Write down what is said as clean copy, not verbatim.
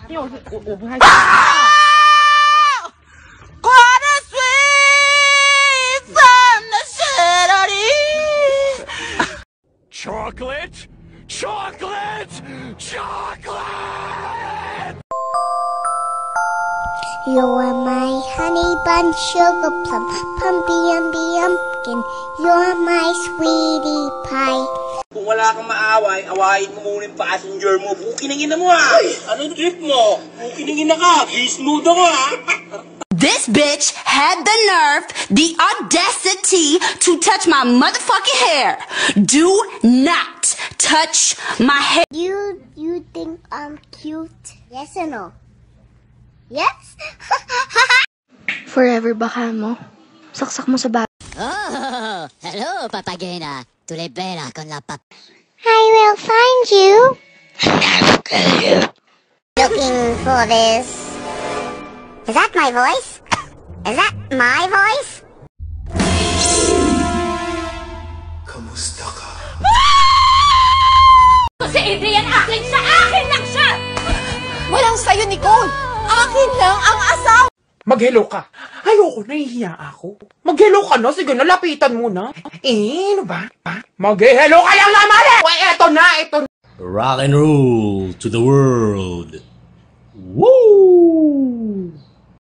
因为我不太。Chocolate! Chocolate! Chocolate! You are my honey bun, sugar plum, pumpy umby umpkin. You're my sweetie pie. Kung wala kang maaway, awayin mo muna yung passenger mo. Bukinangin na mo ha! Anong trip mo? Bukinangin na ka! Beast mode ako ha! This bitch had the nerve, the audacity to touch my motherfucking hair. Do not touch my hair. You think I'm cute? Yes or no? Yes? Forever baka mo. Saksak mo sa bag. Oh, hello, Papagena. Tu le bella con la pap. I will find you. Looking for this. Is that my voice? Is that my voice? Kamusta ka? Si Adrian, akin siya! Akin lang siya! Walang sayo, Nicole! Akin lang ang asawa! Mag-hello ka. Ayoko, nahihiya ako. Mag-hello ka na. Sige, nalapitan mo na. Ano ba? Mag-hello ka lang naman eh! Uy, eto na. Rock and roll to the world. Woo!